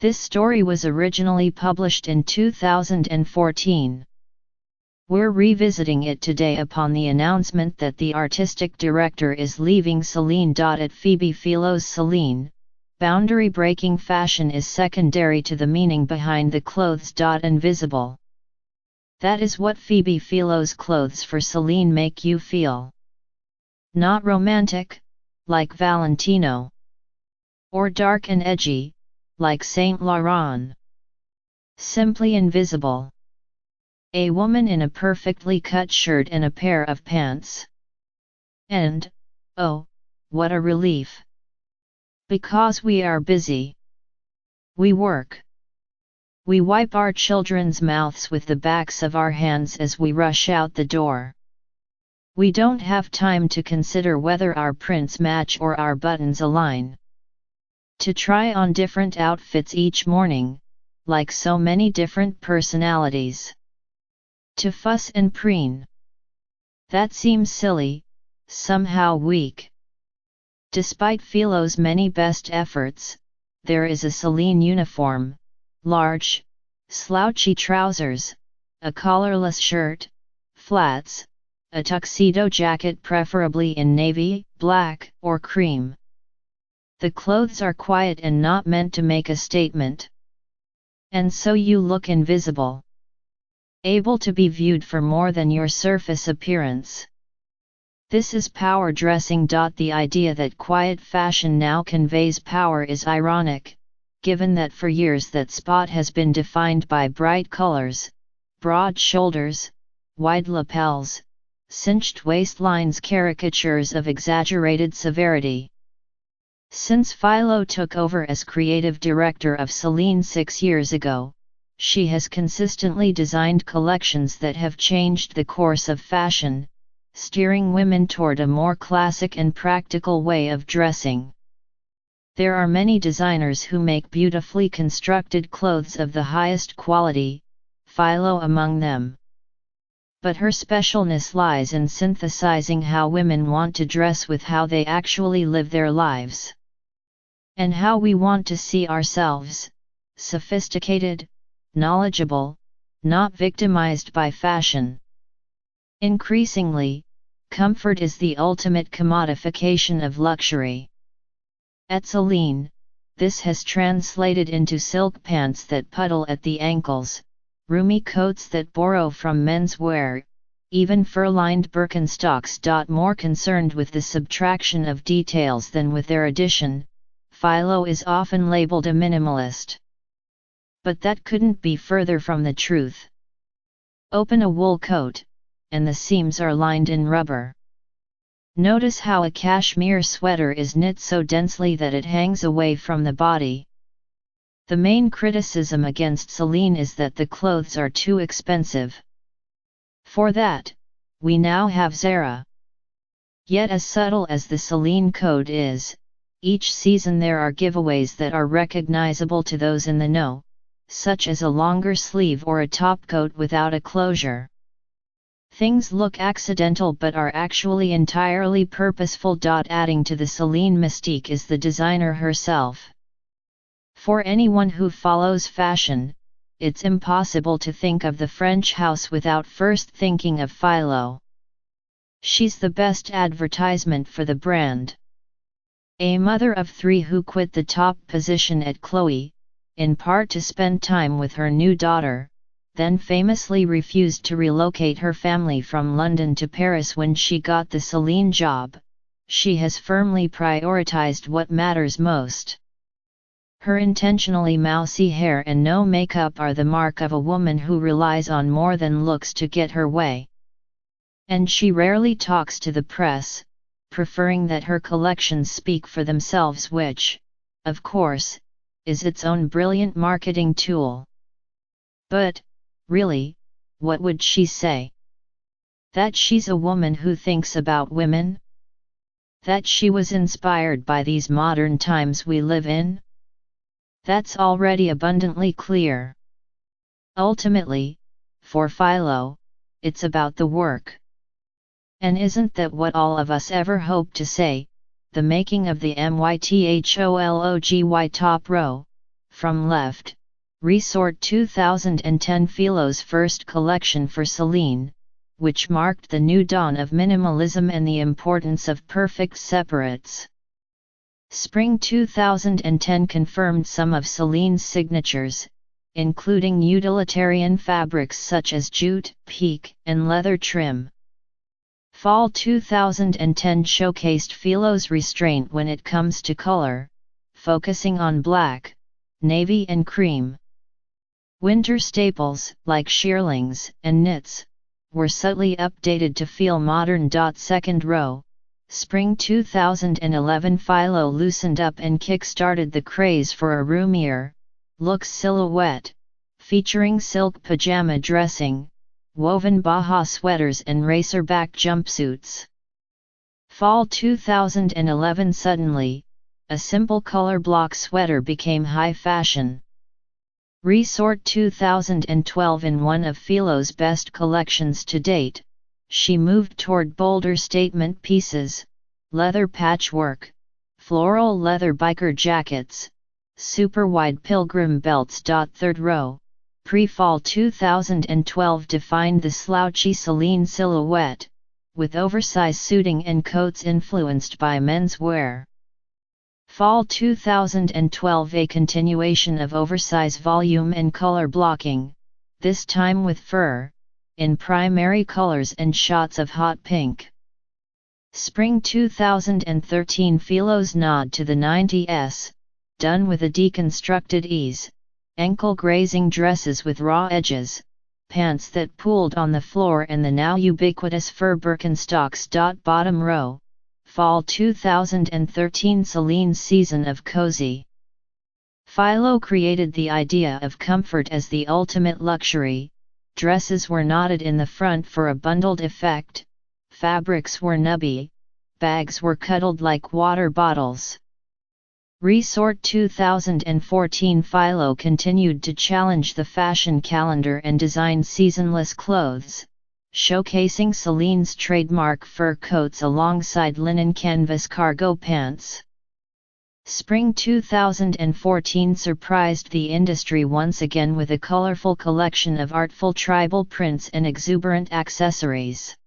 This story was originally published in 2014. We're revisiting it today upon the announcement that the artistic director is leaving Celine. At Phoebe Philos Celine, boundary-breaking fashion is secondary to the meaning behind the clothes. Invisible. That is what Phoebe Philos' clothes for Celine make you feel. Not romantic, like Valentino. Or dark and edgy, like Saint Laurent. Simply invisible. A woman in a perfectly cut shirt and a pair of pants. And, oh, what a relief. Because we are busy. We work. We wipe our children's mouths with the backs of our hands as we rush out the door. We don't have time to consider whether our prints match or our buttons align. To try on different outfits each morning, like so many different personalities. To fuss and preen. That seems silly, somehow weak. Despite Philos' many best efforts, there is a Celine uniform, large, slouchy trousers, a collarless shirt, flats, a tuxedo jacket preferably in navy, black, or cream. The clothes are quiet and not meant to make a statement. And so you look invisible. Able to be viewed for more than your surface appearance. This is power dressing. The idea that quiet fashion now conveys power is ironic, given that for years that spot has been defined by bright colors, broad shoulders, wide lapels, cinched waistlines, caricatures of exaggerated severity. Since Philo took over as creative director of Celine 6 years ago, she has consistently designed collections that have changed the course of fashion, steering women toward a more classic and practical way of dressing. There are many designers who make beautifully constructed clothes of the highest quality, Philo among them. But her specialness lies in synthesizing how women want to dress with how they actually live their lives. And how we want to see ourselves: sophisticated, knowledgeable, not victimized by fashion. Increasingly, comfort is the ultimate commodification of luxury. At Celine, this has translated into silk pants that puddle at the ankles, roomy coats that borrow from menswear, even fur-lined Birkenstocks. More concerned with the subtraction of details than with their addition, Philo is often labeled a minimalist. But that couldn't be further from the truth. Open a wool coat, and the seams are lined in rubber. Notice how a cashmere sweater is knit so densely that it hangs away from the body. The main criticism against Celine is that the clothes are too expensive. For that, we now have Zara. Yet as subtle as the Celine code is, each season there are giveaways that are recognizable to those in the know, such as a longer sleeve or a topcoat without a closure. Things look accidental but are actually entirely purposeful. Adding to the Celine mystique is the designer herself. For anyone who follows fashion, it's impossible to think of the French house without first thinking of Philo. She's the best advertisement for the brand. A mother of 3 who quit the top position at Chloe, in part to spend time with her new daughter, then famously refused to relocate her family from London to Paris when she got the Celine job. She has firmly prioritized what matters most. Her intentionally mousy hair and no makeup are the mark of a woman who relies on more than looks to get her way. And she rarely talks to the press, preferring that her collections speak for themselves, which, of course, is its own brilliant marketing tool. But, really, what would she say? That she's a woman who thinks about women? That she was inspired by these modern times we live in? That's already abundantly clear. Ultimately, for Philo, it's about the work. And isn't that what all of us ever hope to say, the making of the mythology top row, From left, Resort 2010 Philos' first collection for Celine, which marked the new dawn of minimalism and the importance of perfect separates. Spring 2010 confirmed some of Celine's signatures, including utilitarian fabrics such as jute, pique, and leather trim. Fall 2010 showcased Philos' restraint when it comes to color, focusing on black, navy and cream. Winter staples, like shearlings and knits, were subtly updated to feel modern. Second row, Spring 2011 Philo loosened up and kick-started the craze for a roomier look silhouette, featuring silk pajama dressing, woven Baja sweaters and racerback jumpsuits. Fall 2011 Suddenly, a simple color block sweater became high fashion. Resort 2012 In one of Philos' best collections to date, she moved toward bolder statement pieces, leather patchwork, floral leather biker jackets, super wide pilgrim belts. Third row, pre-fall 2012 defined the slouchy Celine silhouette, with oversized suiting and coats influenced by menswear. Fall 2012 A continuation of oversize volume and color blocking, this time with fur, in primary colors and shots of hot pink. Spring 2013 Philos' nod to the 90s, done with a deconstructed ease, ankle grazing dresses with raw edges, pants that pooled on the floor and the now ubiquitous fur Birkenstocks. Bottom row, Fall 2013 Celine's season of cozy. Philo created the idea of comfort as the ultimate luxury. Dresses were knotted in the front for a bundled effect, fabrics were nubby, bags were cuddled like water bottles. Resort 2014 Philo continued to challenge the fashion calendar and designed seasonless clothes, showcasing Celine's trademark fur coats alongside linen canvas cargo pants. Spring 2014 surprised the industry once again with a colorful collection of artful tribal prints and exuberant accessories.